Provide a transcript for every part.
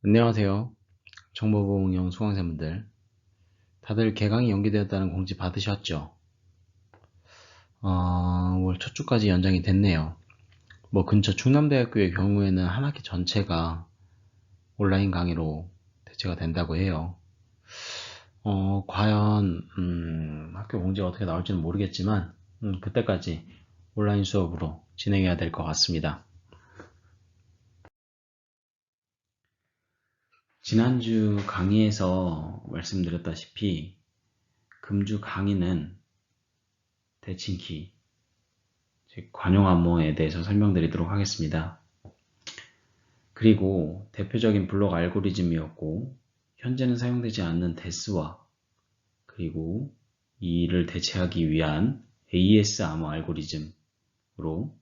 안녕하세요. 정보보호응용 수강생분들. 다들 개강이 연기되었다는 공지 받으셨죠? 올 첫 주까지 연장이 됐네요. 근처 충남대학교의 경우에는 한 학기 전체가 온라인 강의로 대체가 된다고 해요. 과연 학교 공지가 어떻게 나올지는 모르겠지만 그때까지 온라인 수업으로 진행해야 될 것 같습니다. 지난주 강의에서 말씀드렸다시피 금주 강의는 대칭키, 즉 관용암호에 대해서 설명드리도록 하겠습니다. 그리고 대표적인 블록 알고리즘이었고 현재는 사용되지 않는 데스와 그리고 이를 대체하기 위한 AES 암호 알고리즘으로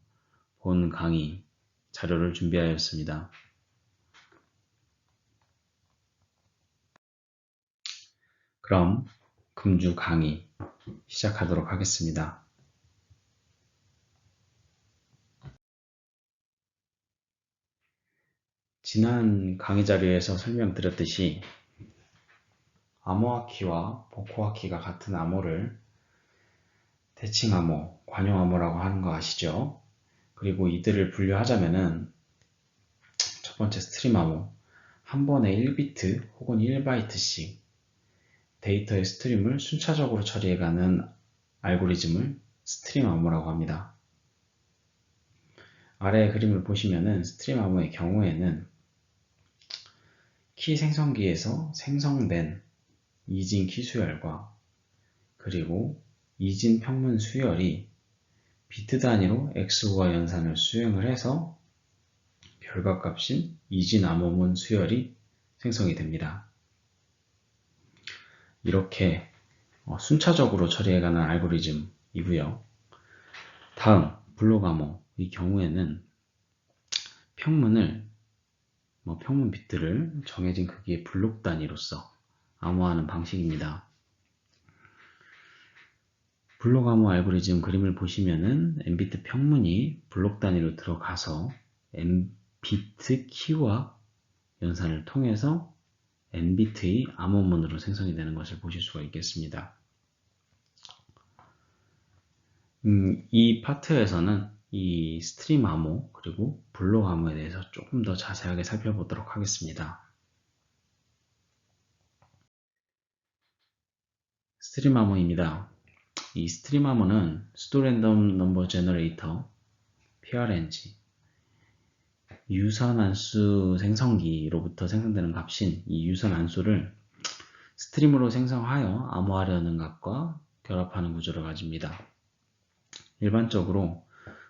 본 강의 자료를 준비하였습니다. 그럼 금주 강의 시작하도록 하겠습니다. 지난 강의 자료에서 설명드렸듯이 암호화키와 복호화키가 같은 암호를 대칭암호, 관용암호라고 하는 거 아시죠? 그리고 이들을 분류하자면은 첫 번째 스트림 암호, 한 번에 1비트 혹은 1바이트씩 데이터의 스트림을 순차적으로 처리해가는 알고리즘을 스트림 암호라고 합니다. 아래 그림을 보시면은 스트림 암호의 경우에는 키 생성기에서 생성된 이진 키 수열과 그리고 이진 평문 수열이 비트 단위로 XOR 연산을 수행을 해서 결과값인 이진 암호문 수열이 생성이 됩니다. 이렇게 순차적으로 처리해가는 알고리즘이고요. 다음 블록 암호의 경우에는 평문을 평문 비트를 정해진 크기의 블록 단위로서 암호하는 방식입니다. 블록 암호 알고리즘 그림을 보시면은 n비트 평문이 블록 단위로 들어가서 n비트 키와 연산을 통해서 n비트의 암호문으로 생성이 되는 것을 보실 수가 있겠습니다. 이 파트에서는 이 스트림 암호 그리고 블록 암호에 대해서 조금 더 자세하게 살펴보도록 하겠습니다. 스트림 암호입니다. 이 스트림 암호는 수도 랜덤 넘버 제너레이터 PRNG 유선안수 생성기로부터 생성되는 값인 이 유선안수를 스트림으로 생성하여 암호하려는 값과 결합하는 구조를 가집니다. 일반적으로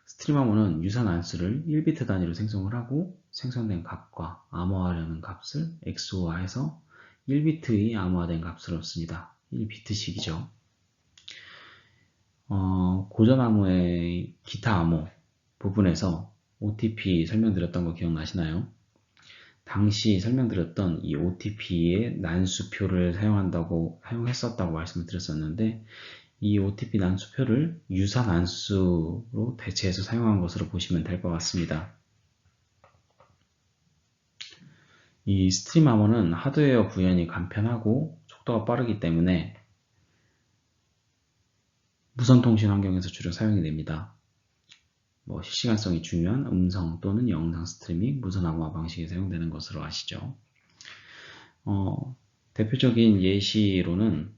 스트림 암호는 유선안수를 1비트 단위로 생성을 하고 생성된 값과 암호하려는 값을 XOR해서 1비트의 암호화된 값을 얻습니다. 1비트씩이죠. 고전 암호의 기타 암호 부분에서 OTP 설명드렸던 거 기억나시나요? 당시 설명드렸던 이 OTP의 난수표를 사용했었다고 말씀을 드렸었는데 이 OTP 난수표를 유사 난수로 대체해서 사용한 것으로 보시면 될 것 같습니다. 이 스트림 암호는 하드웨어 구현이 간편하고 속도가 빠르기 때문에 무선 통신 환경에서 주로 사용이 됩니다. 실시간성이 중요한 음성 또는 영상 스트리밍, 무선 암호화 방식에 사용되는 것으로 아시죠? 대표적인 예시로는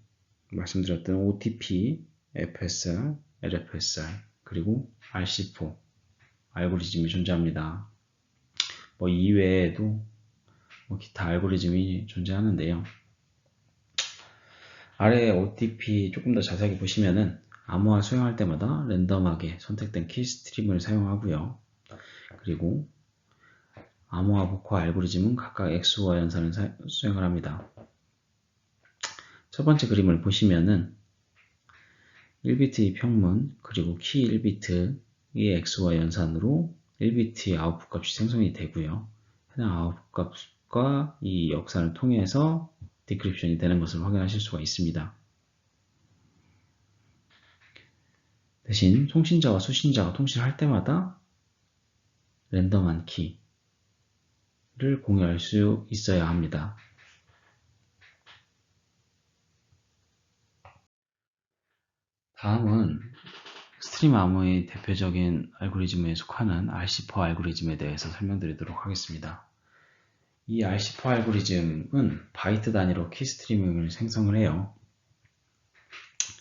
말씀드렸던 OTP, FSR, LFSR, 그리고 RC4 알고리즘이 존재합니다. 이외에도 기타 알고리즘이 존재하는데요. 아래 OTP 조금 더 자세하게 보시면은 암호화 수행할 때마다 랜덤하게 선택된 키 스트림을 사용하고요. 그리고 암호화 복호 알고리즘은 각각 XOR 연산을 수행을 합니다. 첫 번째 그림을 보시면은 1비트의 평문 그리고 키 1비트의 XOR 연산으로 1비트의 아웃풋 값이 생성이 되고요. 해당 아웃풋 값과 이 역산을 통해서 디크립션이 되는 것을 확인하실 수가 있습니다. 대신 통신자와 수신자가 통신할 때마다 랜덤한 키, 공유할 수 있어야 합니다. 다음은 스트림 암호의 대표적인 알고리즘에 속하는 RC4 알고리즘에 대해서 설명드리도록 하겠습니다. 이 RC4 알고리즘은 바이트 단위로 키 스트리밍을 생성을 해요.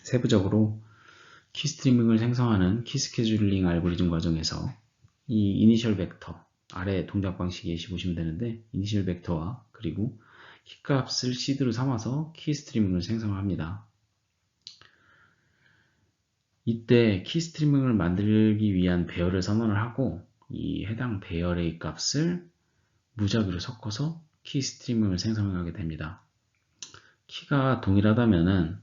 세부적으로 키 스트리밍을 생성하는 키 스케줄링 알고리즘 과정에서 이 이니셜 벡터, 아래 동작 방식 예시 보시면 되는데 이니셜 벡터와 그리고 키 값을 시드로 삼아서 키 스트리밍을 생성합니다. 이때 키 스트리밍을 만들기 위한 배열을 선언을 하고 이 해당 배열의 값을 무작위로 섞어서 키 스트리밍을 생성하게 됩니다. 키가 동일하다면은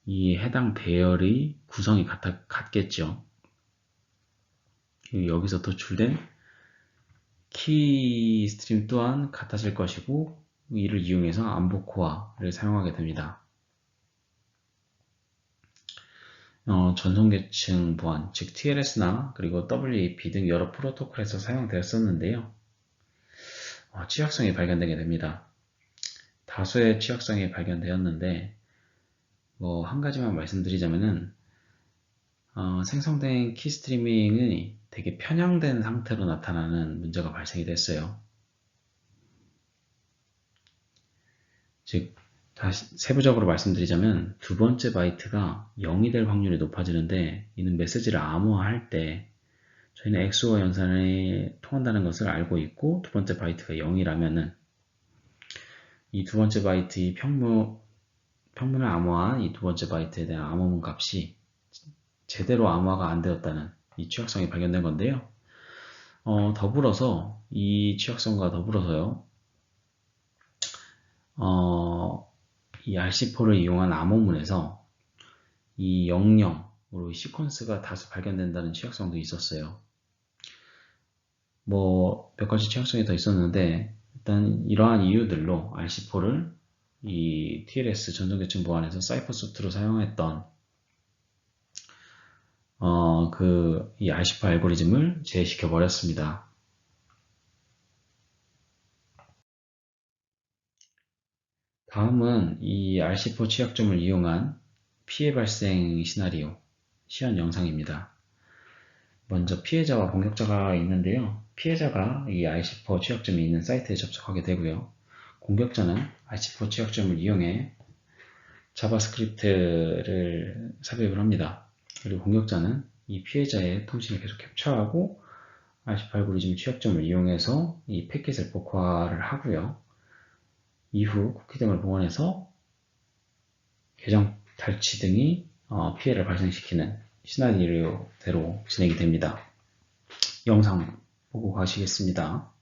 이 해당 배열의 구성이 같겠죠. 여기서 도출된 키 스트림 또한 같아질 것이고 이를 이용해서 암호 코어를 사용하게 됩니다. 전송계층 보안, 즉 TLS나 그리고 WAP 등 여러 프로토콜에서 사용되었었는데요. 취약성이 발견되게 됩니다. 다수의 취약성이 발견되었는데 한 가지만 말씀드리자면은 생성된 키 스트리밍이 되게 편향된 상태로 나타나는 문제가 발생이 됐어요. 즉 다시 세부적으로 말씀드리자면 두 번째 바이트가 0이 될 확률이 높아지는데 이는 메시지를 암호화할 때 저희는 XOR 연산에 통한다는 것을 알고 있고 두 번째 바이트가 0이라면은 이 두 번째 바이트의 평문을 암호화한 이 두 번째 바이트에 대한 암호문 값이 제대로 암호화가 안 되었다는 이 취약성이 발견된 건데요. 더불어서 이 취약성과 더불어서요. 이 RC4를 이용한 암호문에서 이 00으로 시퀀스가 다수 발견된다는 취약성도 있었어요. 몇 가지 취약성이 더 있었는데 일단 이러한 이유들로 RC4를 이 TLS 전송계층 보안에서 사이퍼 소프트로 사용했던 이 RC4 알고리즘을 제외시켜 버렸습니다. 다음은 이 RC4 취약점을 이용한 피해 발생 시나리오 시연 영상입니다. 먼저 피해자와 공격자가 있는데요. 피해자가 이 RC4 취약점이 있는 사이트에 접속하게 되고요. 공격자는 RC4 취약점을 이용해 자바스크립트를 삽입을 합니다. 그리고 공격자는 이 피해자의 통신을 계속 캡처하고 RC4 알고리즘 취약점을 이용해서 이 패킷을 복화를 하고요. 이후 쿠키 등을 복원해서 계정 탈취 등이 피해를 발생시키는 시나리오대로 진행이 됩니다. 영상 보고 가시겠습니다.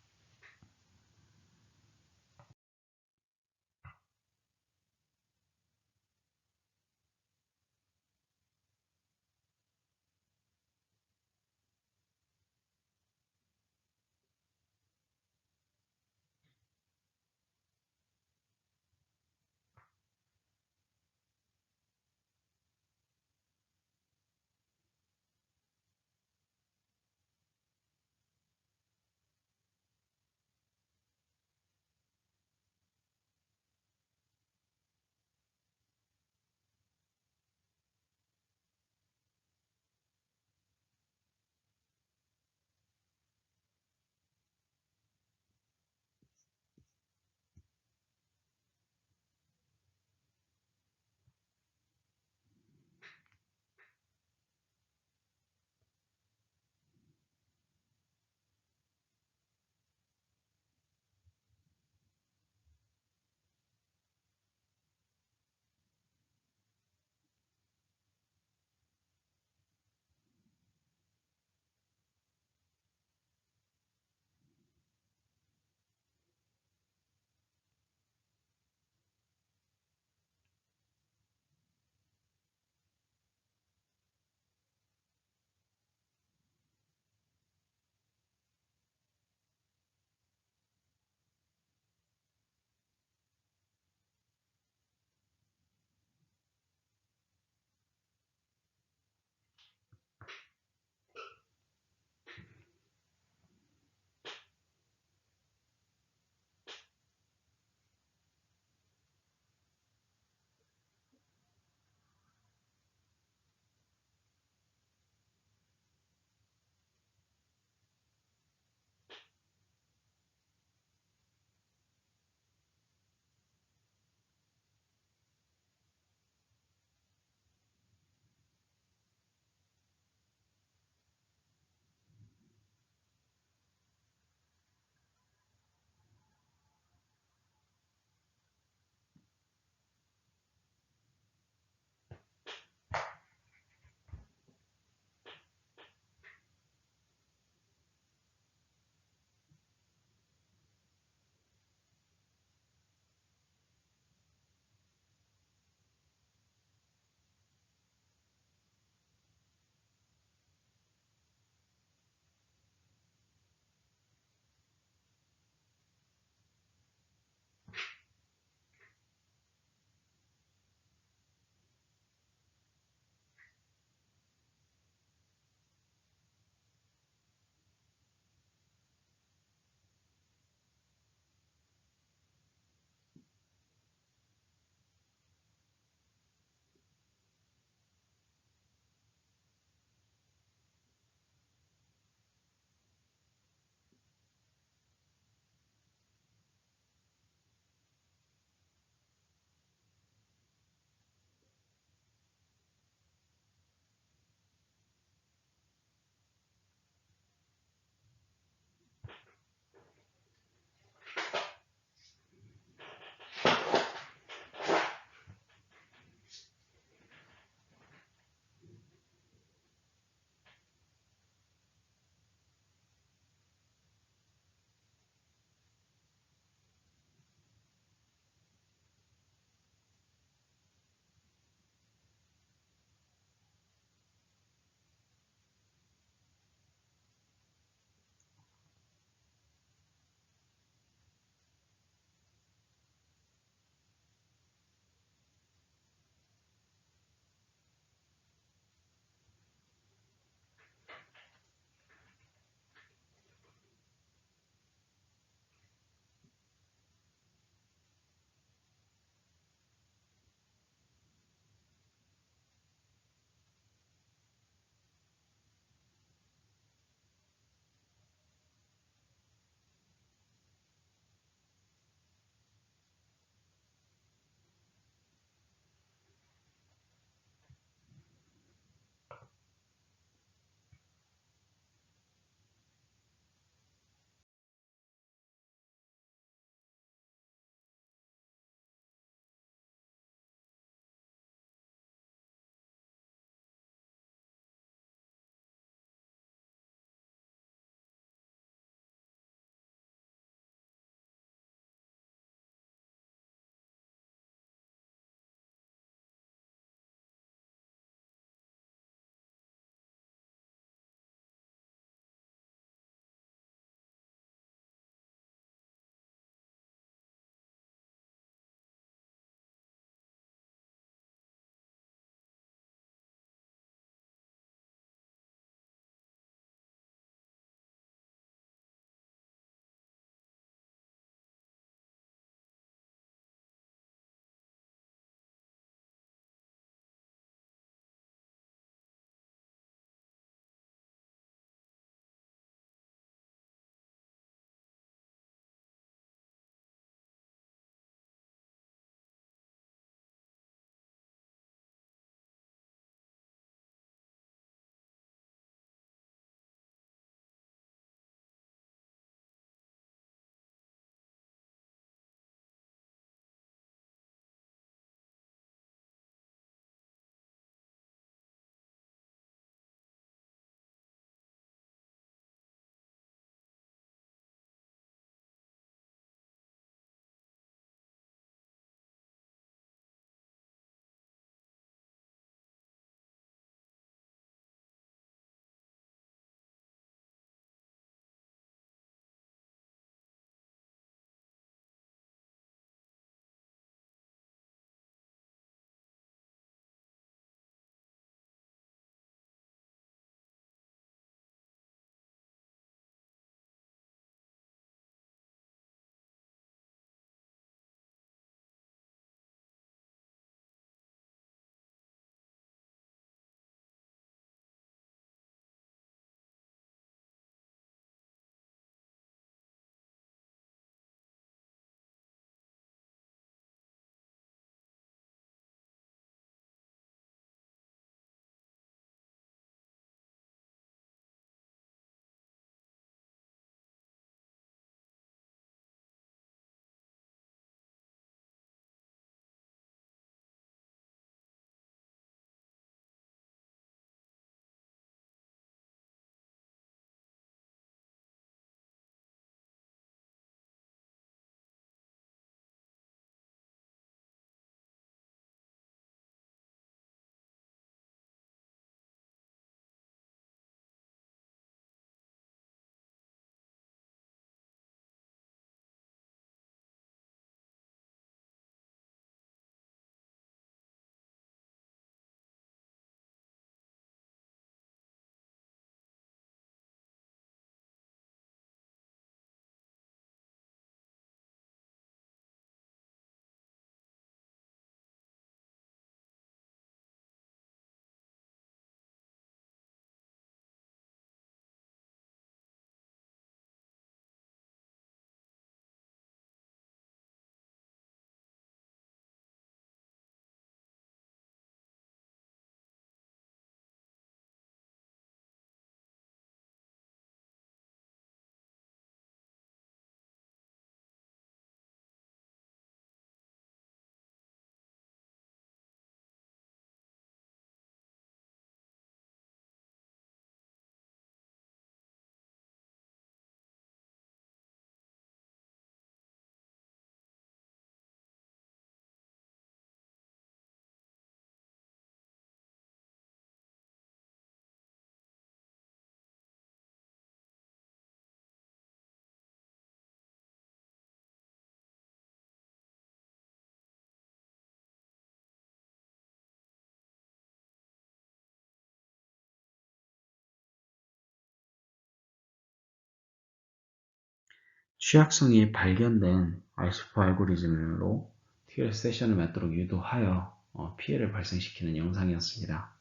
취약성이 발견된 RC4 알고리즘으로 TLS 세션을 맺도록 유도하여 피해를 발생시키는 영상이었습니다.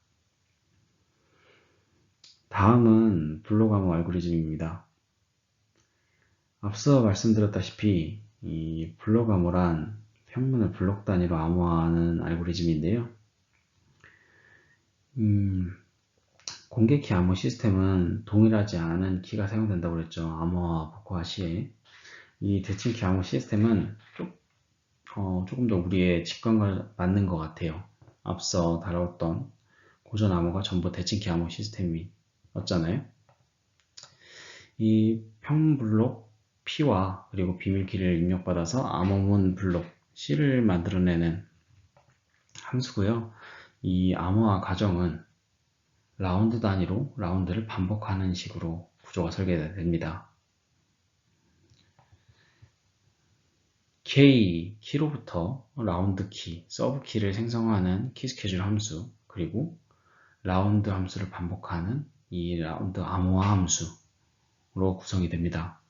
다음은 블록 암호 알고리즘입니다. 앞서 말씀드렸다시피 이 블록 암호란 평문을 블록 단위로 암호화하는 알고리즘인데요. 공개키 암호 시스템은 동일하지 않은 키가 사용된다고 그랬죠. 암호화, 복호화 시에. 이 대칭키 암호 시스템은 조금 더 우리의 직관과 맞는 것 같아요. 앞서 다뤘던 고전 암호가 전부 대칭키 암호 시스템이었잖아요. 이 평문 블록 P와 그리고 비밀키를 입력받아서 암호문 블록 C를 만들어내는 함수고요. 이 암호화 과정은 라운드 단위로 라운드를 반복하는 식으로 구조가 설계됩니다. 키로부터 라운드 키, 서브 키를 생성하는 키 스케줄 함수, 그리고 라운드 함수를 반복하는 이 라운드 암호화 함수로 구성이 됩니다.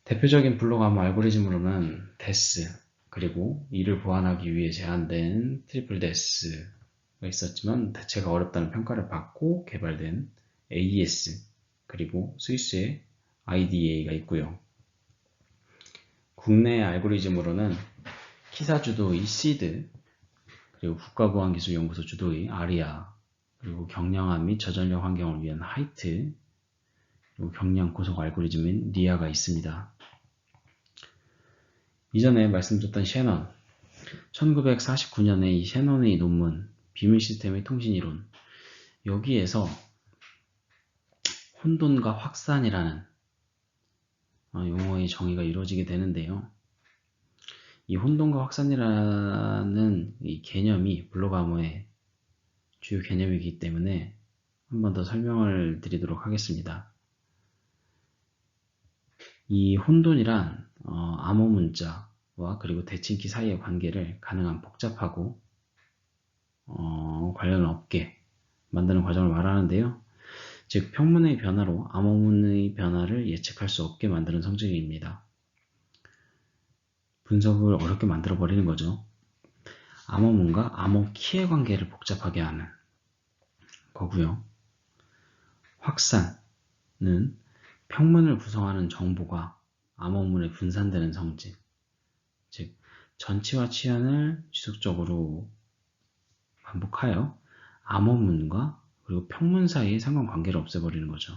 대표적인 블록 암호 알고리즘으로는 데스, 그리고 이를 보완하기 위해 제안된 트리플 데스가 있었지만 대체가 어렵다는 평가를 받고 개발된 AES, 그리고 스위스의 IDA가 있고요. 국내 알고리즘으로는 키사 주도의 시드, 그리고 국가보안기술연구소 주도의 아리아, 그리고 경량화 및 저전력 환경을 위한 하이트, 그리고 경량 고속 알고리즘인 리아가 있습니다. 이전에 말씀드렸던 셰넌, 1949년에 이 셰넌의 논문, 비밀 시스템의 통신이론, 여기에서 혼돈과 확산이라는 용어의 정의가 이루어지게 되는데요. 이 혼돈과 확산이라는 이 개념이 블록 암호의 주요 개념이기 때문에 한 번 더 설명을 드리도록 하겠습니다. 이 혼돈이란 암호 문자와 그리고 대칭키 사이의 관계를 가능한 복잡하고 관련을 없게 만드는 과정을 말하는데요. 즉 평문의 변화로 암호문의 변화를 예측할 수 없게 만드는 성질입니다. 분석을 어렵게 만들어 버리는 거죠. 암호문과 암호키의 관계를 복잡하게 하는 거고요. 확산은 평문을 구성하는 정보가 암호문에 분산되는 성질, 즉 전치와 치환을 지속적으로 반복하여 암호문과 그리고 평문 사이의 상관관계를 없애버리는 거죠.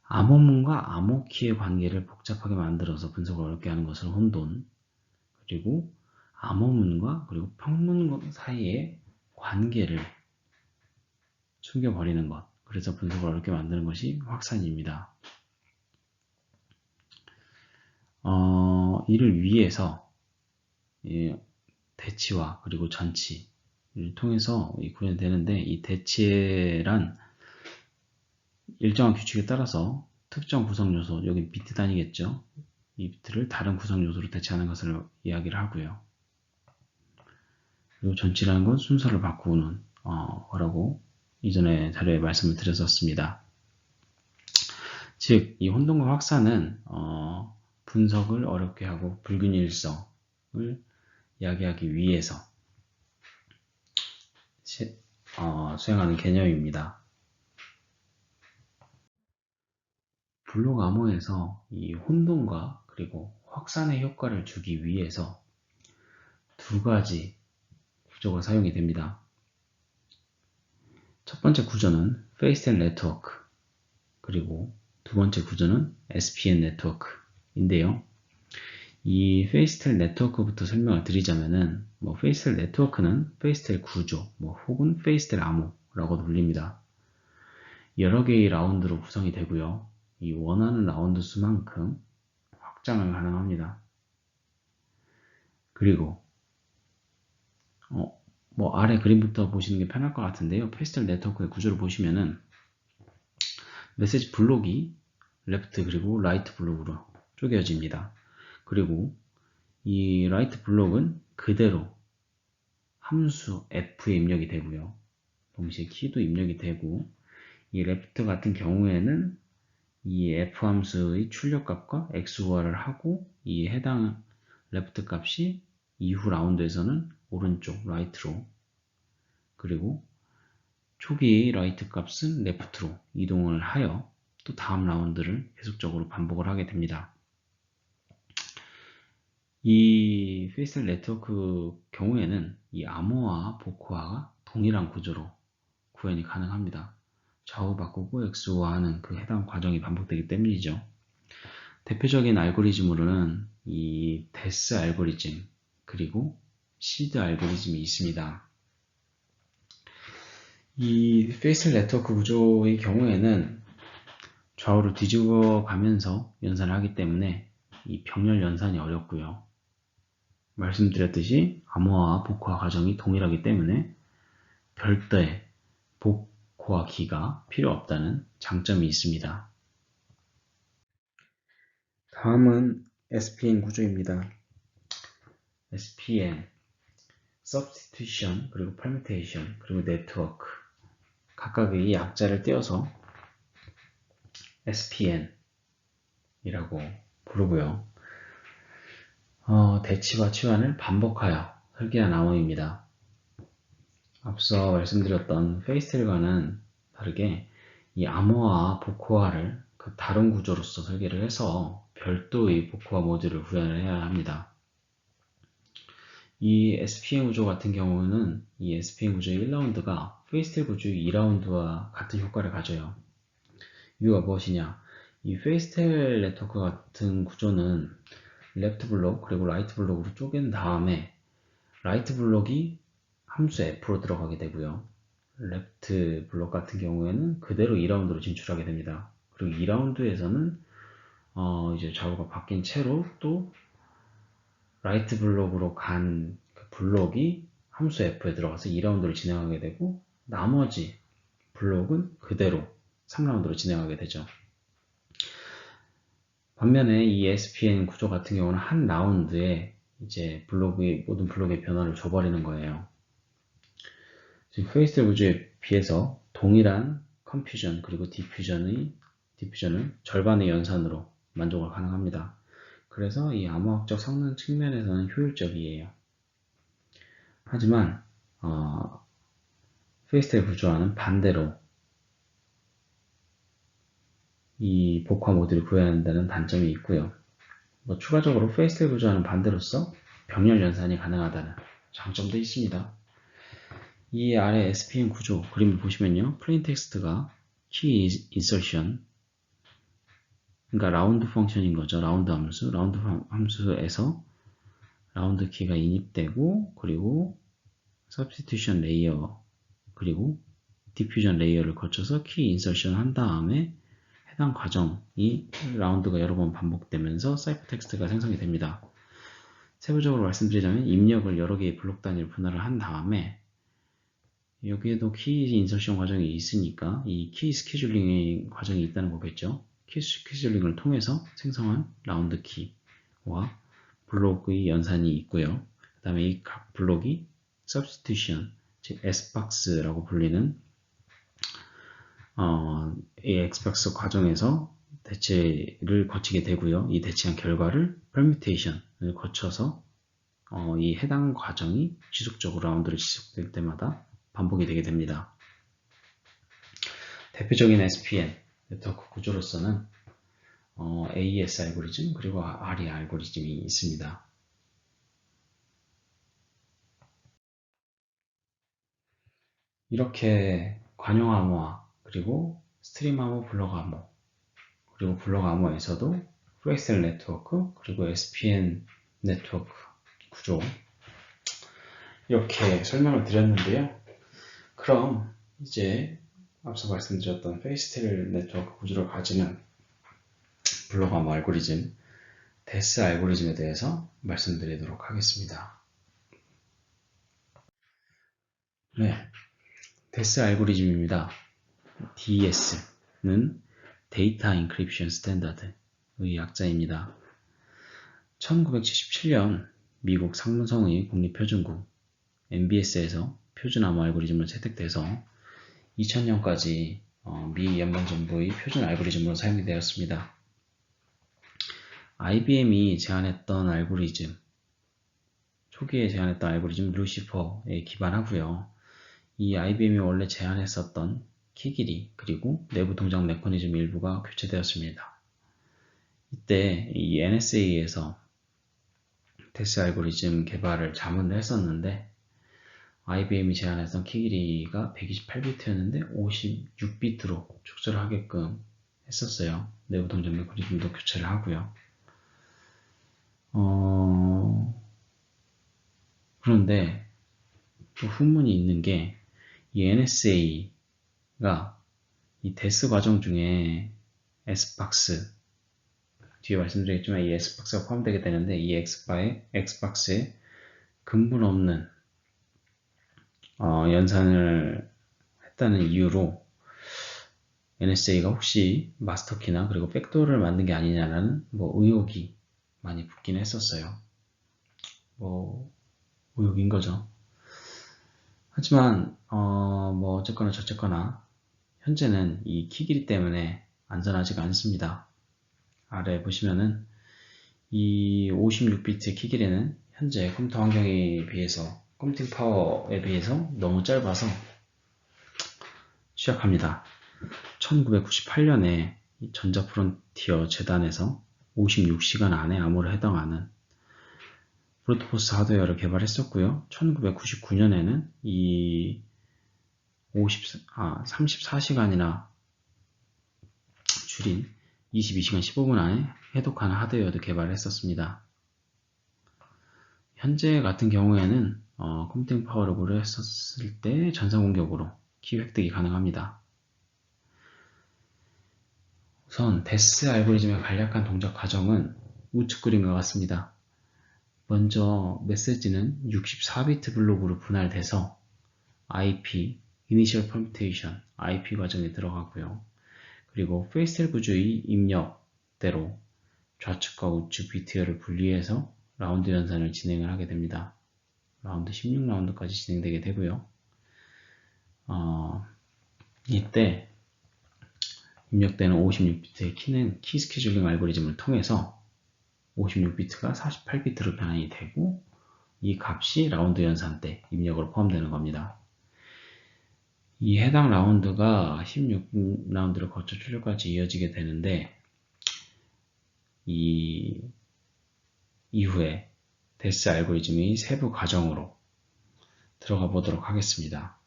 암호문과 암호키의 관계를 복잡하게 만들어서 분석을 어렵게 하는 것을 혼돈, 그리고 암호문과 그리고 평문 사이의 관계를 숨겨버리는 것, 그래서 분석을 어렵게 만드는 것이 확산입니다. 이를 위해서 대치와 그리고 전치를 통해서 구현되는데, 이 대치란 일정한 규칙에 따라서 특정 구성 요소, 여기 비트 단위겠죠. 이 비트를 다른 구성 요소로 대체하는 것을 이야기를 하고요. 그리고 전치라는 건 순서를 바꾸는 거라고 이전에 자료에 말씀을 드렸었습니다. 즉, 이 혼돈과 확산은 분석을 어렵게 하고 불균일성을 이야기하기 위해서 수행하는 개념입니다. 블록 암호에서 이 혼돈과 그리고 확산의 효과를 주기 위해서 두 가지 구조가 사용이 됩니다. 첫 번째 구조는 페이스텔 네트워크, 그리고 두 번째 구조는 SPN 네트워크인데요. 이 페이스텔 네트워크부터 설명을 드리자면은, 페이스텔 네트워크는 페이스텔 구조, 혹은 페이스텔 암호라고도 불립니다. 여러 개의 라운드로 구성이 되고요. 이 원하는 라운드 수만큼 확장을 가능합니다. 그리고 아래 그림부터 보시는 게 편할 것 같은데요. 페이스텔 네트워크의 구조를 보시면은 메시지 블록이 레프트 그리고 라이트 블록으로 쪼개집니다. 그리고 이 라이트 블록은 그대로 함수 f에 입력이 되고요. 동시에 키도 입력이 되고, 이 레프트 같은 경우에는 이 f 함수의 출력값과 x우화를 하고 이 해당 레프트 값이 이후 라운드에서는 오른쪽 라이트로 그리고 초기 라이트 값은 레프트로 이동을 하여 또 다음 라운드를 계속적으로 반복을 하게 됩니다. 이 페이스텔 네트워크 경우에는 이 암호화, 복호화가 동일한 구조로 구현이 가능합니다. 좌우 바꾸고 x우화하는 그 해당 과정이 반복되기 때문이죠. 대표적인 알고리즘으로는 이 데스 알고리즘 그리고 시드 알고리즘이 있습니다. 이 페이스텔 네트워크 구조의 경우에는 좌우로 뒤집어 가면서 연산을 하기 때문에 이 병렬 연산이 어렵고요. 말씀드렸듯이 암호화와 복호화 과정이 동일하기 때문에 별도의 복호화키가 필요 없다는 장점이 있습니다. 다음은 SPN 구조입니다. SPN, Substitution, 그리고 Permutation, 그리고 Network 각각의 약자를 떼어서 SPN이라고 부르고요. 대치와 치환을 반복하여 설계한 암호입니다. 앞서 말씀드렸던 페이스텔과는 다르게 이 암호화, 복호화를 그 다른 구조로서 설계를 해서 별도의 복호화 모듈을 구현을 해야 합니다. 이 SPN 구조 같은 경우는 이 SPN 구조의 1라운드가 페이스텔 구조의 2라운드와 같은 효과를 가져요. 이유가 무엇이냐? 이 페이스텔 네트워크 같은 구조는 레프트 블록 그리고 라이트 블록으로 쪼갠 다음에 라이트 블록이 함수 f로 들어가게 되고요. 레프트 블록 같은 경우에는 그대로 2라운드로 진출하게 됩니다. 그리고 2라운드에서는 이제 좌우가 바뀐 채로 또 라이트 블록으로 간 그 블록이 함수 f에 들어가서 2라운드로 진행하게 되고 나머지 블록은 그대로 3라운드로 진행하게 되죠. 반면에 이 SPN 구조 같은 경우는 한 라운드에 이제 모든 블록의 변화를 줘버리는 거예요. 지금 페이스텔 구조에 비해서 동일한 컴퓨전 그리고 디퓨전을 절반의 연산으로 만족을 가능합니다. 그래서 이 암호학적 성능 측면에서는 효율적이에요. 하지만 페이스텔 구조와는 반대로 이 복화 모듈을 구해야 한다는 단점이 있고요. 추가적으로 페이스텔 구조와는 반대로서 병렬 연산이 가능하다는 장점도 있습니다. 이 아래 SPN 구조 그림을 보시면요. 플레인 텍스트가 키 인서션 그러니까 라운드 펑션인 거죠. 라운드 함수에서 라운드 키가 인입되고 그리고 substitution 레이어 그리고 diffusion 레이어를 거쳐서 키 인서션 한 다음에 해당 과정이 라운드가 여러 번 반복되면서 사이퍼 텍스트가 생성이 됩니다. 세부적으로 말씀드리자면 입력을 여러 개의 블록 단위로 분할을 한 다음에 여기에도 키 인서션 과정이 있으니까 이 키 스케줄링의 과정이 있다는 거겠죠. 키 스케줄링을 통해서 생성한 라운드 키와 블록의 연산이 있고요. 그 다음에 이 각 블록이 substitution, 즉 S박스라고 불리는 이 X박스 과정에서 대체를 거치게 되고요. 이 대체한 결과를 permutation을 거쳐서 이 해당 과정이 지속적으로 라운드를 지속될 때마다 반복이 되게 됩니다. 대표적인 SPN 네트워크 구조로서는 AES 알고리즘 그리고 RE 알고리즘이 있습니다. 이렇게 관용 암호화 그리고 스트림 암호, 블록 암호 그리고 블록 암호에서도 페이스텔 네트워크 그리고 SPN 네트워크 구조 이렇게 설명을 드렸는데요. 그럼 이제 앞서 말씀드렸던 페이스텔 네트워크 구조를 가지는 블록 암호 알고리즘 데스 알고리즘에 대해서 말씀드리도록 하겠습니다. 네, 데스 알고리즘입니다. DES는 데이터 인크립션 스탠다드의 약자입니다. 1977년 미국 상무성의 국립표준국 MBS에서 표준 암호 알고리즘을 채택돼서 2000년까지 미 연방정부의 표준 알고리즘으로 사용이 되었습니다. IBM이 제안했던 알고리즘, 초기에 제안했던 알고리즘 루시퍼에 기반하고요. 이 IBM이 원래 제안했었던 키 길이 그리고 내부 동작 메커니즘 일부가 교체되었습니다. 이때 이 NSA에서 데스 알고리즘 개발을 자문을 했었는데 IBM이 제안했던 키 길이가 128비트였는데 56비트로 축소를 하게끔 했었어요. 내부 동작 메커니즘도 교체를 하고요. 그런데 또 후문이 있는 게 이 NSA가 이 데스 과정 중에 S박스 뒤에 말씀드리겠지만 이 S박스가 포함되게 되는데 이 X박스에 근본 없는 연산을 했다는 이유로 NSA가 혹시 마스터키나 그리고 백도어를 만든 게 아니냐라는 의혹이 많이 붙긴 했었어요. 의혹인 거죠. 하지만 어쨌거나 저쨌거나 현재는 이 키 길이 때문에 안전하지가 않습니다. 아래 보시면은 이 56비트 키 길이는 현재 컴퓨터 환경에 비해서 컴퓨팅 파워에 비해서 너무 짧아서 취약합니다. 1998년에 전자프론티어 재단에서 56시간 안에 암호를 해당하는 브루트포스 하드웨어를 개발했었고요. 1999년에는 이 34시간이나 줄인 22시간 15분 안에 해독하는 하드웨어도 개발했었습니다. 현재 같은 경우에는 컴퓨팅 파워를 고려했었을 때 전사 공격으로 키 획득이 가능합니다. 우선 데스 알고리즘의 간략한 동작 과정은 우측 그림과 같습니다. 먼저 메시지는 64비트 블록으로 분할돼서 IP, Initial Permutation, IP 과정에 들어가고요. 그리고 페이스텔 구조의 입력대로 좌측과 우측 비트열을 분리해서 라운드 연산을 진행을 하게 됩니다. 라운드 16라운드까지 진행되게 되고요. 이때 입력되는 56비트의 키는 키 스케줄링 알고리즘을 통해서 56비트가 48비트로 변환이 되고 이 값이 라운드 연산 때 입력으로 포함되는 겁니다. 이 해당 라운드가 16라운드를 거쳐 출력까지 이어지게 되는데 이 이후에 데스 알고리즘의 세부 과정으로 들어가 보도록 하겠습니다.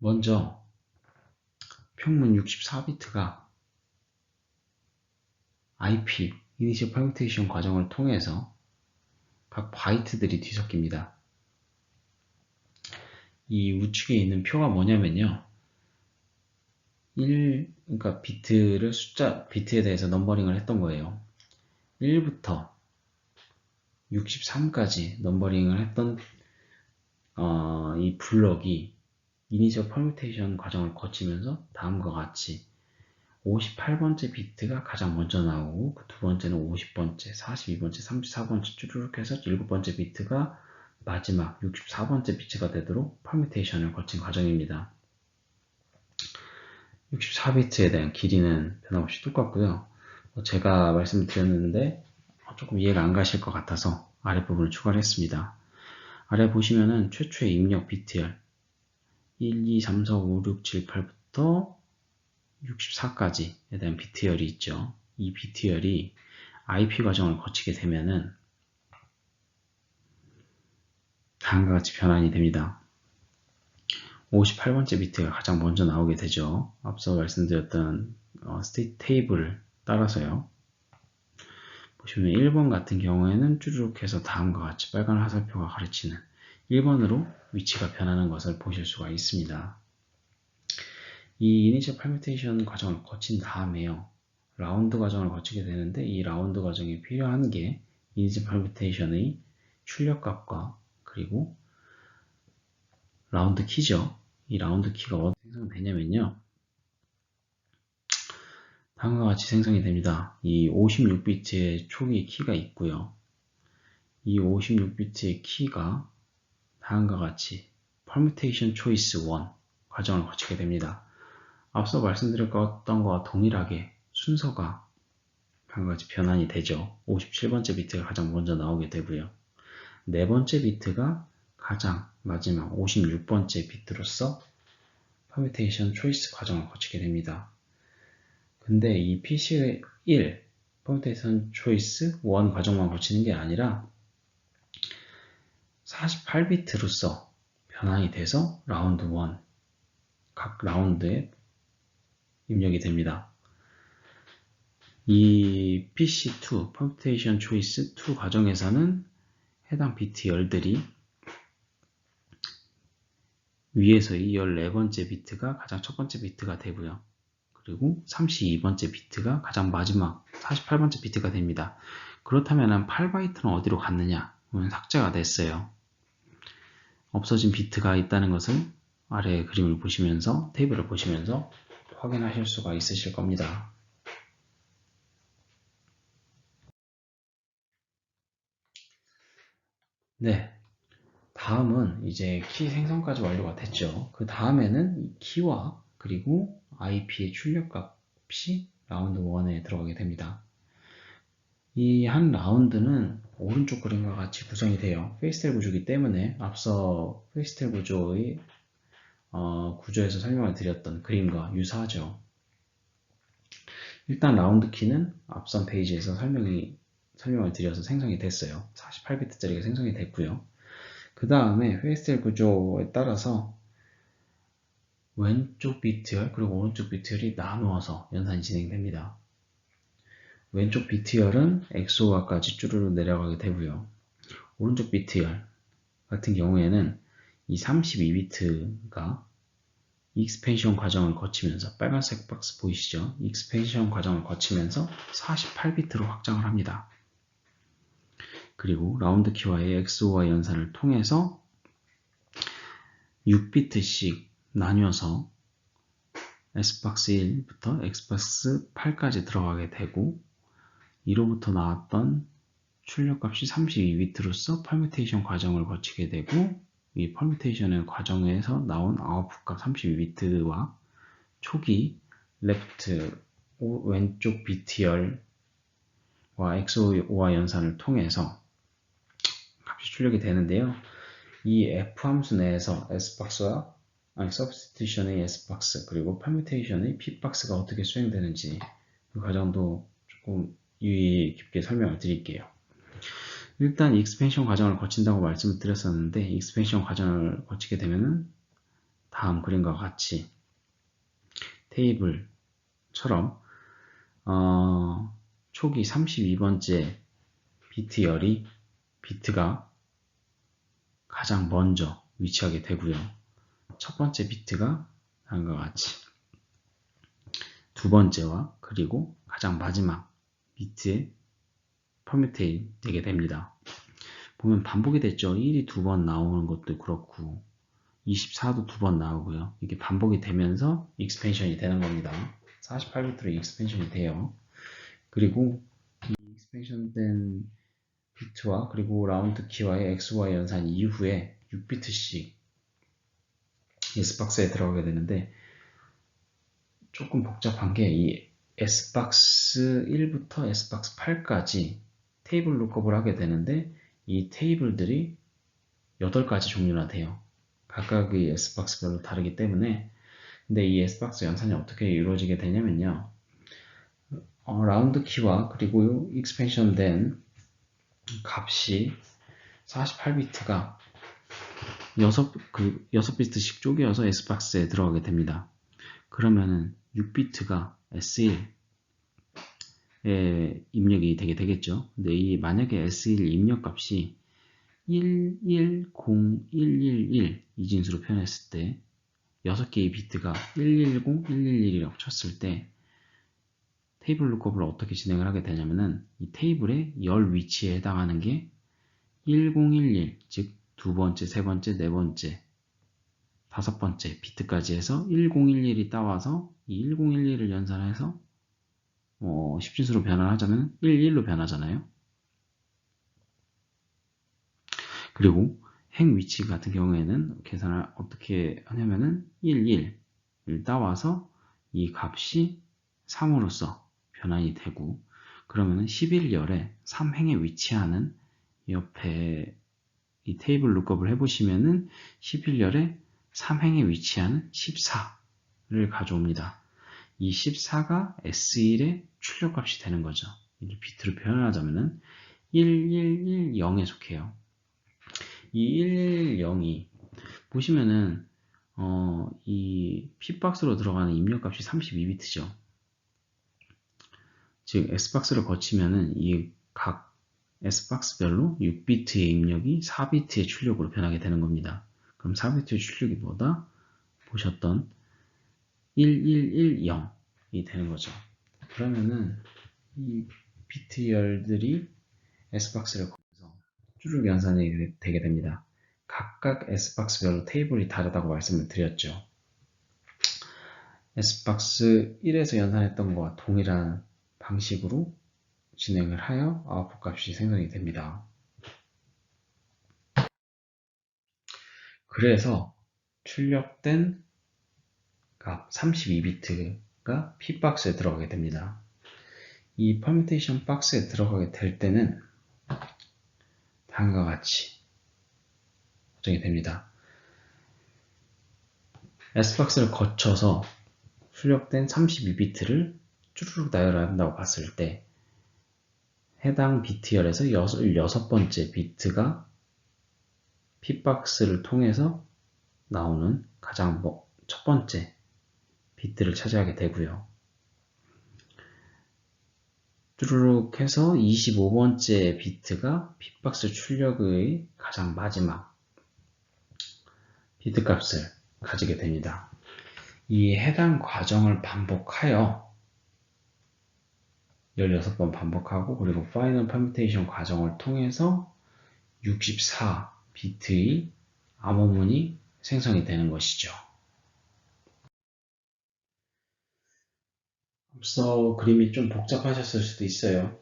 먼저 평문 64비트가 IP, Initial Permutation 과정을 통해서 각 바이트들이 뒤섞입니다. 이 우측에 있는 표가 뭐냐면요. 그러니까 비트에 대해서 넘버링을 했던 거예요. 1부터 63까지 넘버링을 했던 이 블럭이 Initial Permutation 과정을 거치면서 다음과 같이 58번째 비트가 가장 먼저 나오고 그 두 번째는 50번째, 42번째, 34번째 쭈르륵 해서 7번째 비트가 마지막 64번째 비트가 되도록 퍼뮤테이션을 거친 과정입니다. 64비트에 대한 길이는 변함없이 똑같고요. 제가 말씀드렸는데 조금 이해가 안 가실 것 같아서 아랫부분을 추가를 했습니다. 아래 보시면은 최초의 입력 비트열 1, 2, 3, 4, 5, 6, 7, 8부터 64까지에 대한 비트열이 있죠. 이 비트열이 IP 과정을 거치게 되면은 다음과 같이 변환이 됩니다. 58번째 비트가 가장 먼저 나오게 되죠. 앞서 말씀드렸던 스테이트 테이블을 따라서요. 보시면 1번 같은 경우에는 쭈르륵 해서 다음과 같이 빨간 화살표가 가르치는 1번으로 위치가 변하는 것을 보실 수가 있습니다. 이 이니셜 퍼뮤테이션 과정을 거친 다음에요. 라운드 과정을 거치게 되는데 이 라운드 과정에 필요한 게 이니셜 퍼뮤테이션의 출력값과 그리고 라운드 키죠. 이 라운드 키가 어떻게 생성되냐면요. 다음과 같이 생성이 됩니다. 이 56비트의 초기 키가 있고요. 이 56비트의 키가 다음과 같이 permutation choice 1 과정을 거치게 됩니다. 앞서 말씀드렸던 것과 동일하게 순서가 한 가지 변환이 되죠. 57번째 비트가 가장 먼저 나오게 되고요. 네 번째 비트가 가장 마지막 56번째 비트로서 permutation choice 과정을 거치게 됩니다. 근데 이 PC1 permutation choice 1 과정만 거치는 게 아니라 48비트로서 변환이 돼서 라운드 1 각 라운드에 입력이 됩니다. 이 PC2 permutation choice 2 과정에서는 해당 비트 열들이 위에서 이 14번째 비트가 가장 첫 번째 비트가 되고요. 그리고 32번째 비트가 가장 마지막 48번째 비트가 됩니다. 그렇다면 8바이트는 어디로 갔느냐? 삭제가 됐어요. 없어진 비트가 있다는 것을 아래 그림을 보시면서 테이블을 보시면서 확인하실 수가 있으실 겁니다. 네, 다음은 이제 키 생성까지 완료가 됐죠. 그 다음에는 이 키와 그리고 IP의 출력값이 라운드 1에 들어가게 됩니다. 이 한 라운드는 오른쪽 그림과 같이 구성이 돼요. 페이스텔 구조이기 때문에 앞서 페이스텔 구조의 구조에서 설명을 드렸던 그림과 유사하죠. 일단 라운드 키는 앞선 페이지에서 설명을 드려서 생성이 됐어요. 48비트짜리가 생성이 됐고요. 그 다음에 페이스텔 구조에 따라서 왼쪽 비트열 그리고 오른쪽 비트열이 나누어서 연산이 진행됩니다. 왼쪽 비트열은 XOR까지 쭈르르 내려가게 되고요. 오른쪽 비트열 같은 경우에는 이 32비트가 익스펜션 과정을 거치면서 빨간색 박스 보이시죠? 익스펜션 과정을 거치면서 48비트로 확장을 합니다. 그리고 라운드 키와의 XOR 연산을 통해서 6비트씩 나뉘어서 S박스 1부터 X박스 8까지 들어가게 되고 이로부터 나왔던 출력값이 32비트로서 퍼뮤테이션 과정을 거치게 되고 이 퍼뮤테이션의 과정에서 나온 아웃풋값 32비트와 초기 레프트 왼쪽 비트열과 XOR 연산을 통해서 값이 출력이 되는데요. 이 F 함수 내에서 S박스와 substitution의 S박스 그리고 permutation의 P박스가 어떻게 수행되는지 그 과정도 조금 유의 깊게 설명을 드릴게요. 일단 익스펜션 과정을 거친다고 말씀을 드렸었는데 익스펜션 과정을 거치게 되면은 다음 그림과 같이 테이블처럼 초기 32번째 비트가 가장 먼저 위치하게 되고요. 첫 번째 비트가 다음과 같이 두 번째와 그리고 가장 마지막 비트에 퍼뮤테이 되게 됩니다. 보면 반복이 됐죠. 1이 두 번 나오는 것도 그렇고 24도 두 번 나오고요. 이게 반복이 되면서 익스펜션이 되는 겁니다. 48비트로 익스펜션이 돼요. 그리고 이 익스펜션된 비트와 그리고 라운드 키와의 XY 연산 이후에 6비트씩 S박스에 들어가게 되는데 조금 복잡한 게 이 S박스 1부터 S박스 8까지 테이블 룩업을 하게 되는데 이 테이블들이 8가지 종류나 돼요. 각각의 S박스별로 다르기 때문에 근데 이 S박스 연산이 어떻게 이루어지게 되냐면요. 라운드 키와 그리고 익스펜션 된 값이 48비트가 6비트씩 쪼개어서 S박스에 들어가게 됩니다. 그러면은 6비트가 S1에 입력이 되게 되겠죠. 근데 만약에 S1 입력 값이 110111 이진수로 표현했을 때 6개의 비트가 110, 111이라고 쳤을 때 테이블 룩업을 어떻게 진행을 하게 되냐면은 이 테이블의 열 위치에 해당하는 게 1011, 즉 두 번째, 세 번째, 네 번째, 다섯 번째 비트까지 해서 1011이 따와서 이 1011을 연산해서 10진수로 변환하자면 11로 변하잖아요. 그리고 행 위치 같은 경우에는 계산을 어떻게 하냐면은 11을 따와서 이 값이 3으로서 변환이 되고, 그러면은 11열에 3행에 위치하는 옆에 이 테이블 룩업을 해보시면은 11열에 3행에 위치하는 14를 가져옵니다. 이 14가 S1의 출력값이 되는 거죠. 비트로 표현하자면은 1110에 속해요. 이 110이 보시면은 이 P박스로 들어가는 입력값이 32비트죠. 즉 S박스를 거치면은 이 각 S박스별로 6비트의 입력이 4비트의 출력으로 변하게 되는 겁니다. 그럼 4비트의 출력이 뭐다? 보셨던 1110이 되는 거죠. 그러면은 이 비트열들이 S박스를 거쳐서 쭈르륵 연산이 되게 됩니다. 각각 S박스별로 테이블이 다르다고 말씀을 드렸죠. S박스 1에서 연산했던 것과 동일한 방식으로 진행을 하여 아웃풋 값이 생성이 됩니다. 그래서 출력된 값 32비트가 P박스에 들어가게 됩니다. 이 퍼뮤테이션 박스에 들어가게 될 때는 다음과 같이 설정이 됩니다. S박스를 거쳐서 출력된 32비트를 쭈루룩 나열한다고 봤을 때 해당 비트열에서 16번째 비트가 P박스를 통해서 나오는 가장 첫 번째 비트를 차지하게 되고요. 쭈루룩 해서 25번째 비트가 P박스 출력의 가장 마지막 비트 값을 가지게 됩니다. 이 해당 과정을 반복하여 16번 반복하고, 그리고 파이널 퍼뮤테이션 과정을 통해서 64비트의 암호문이 생성이 되는 것이죠. 앞서 그림이 좀 복잡하셨을 수도 있어요.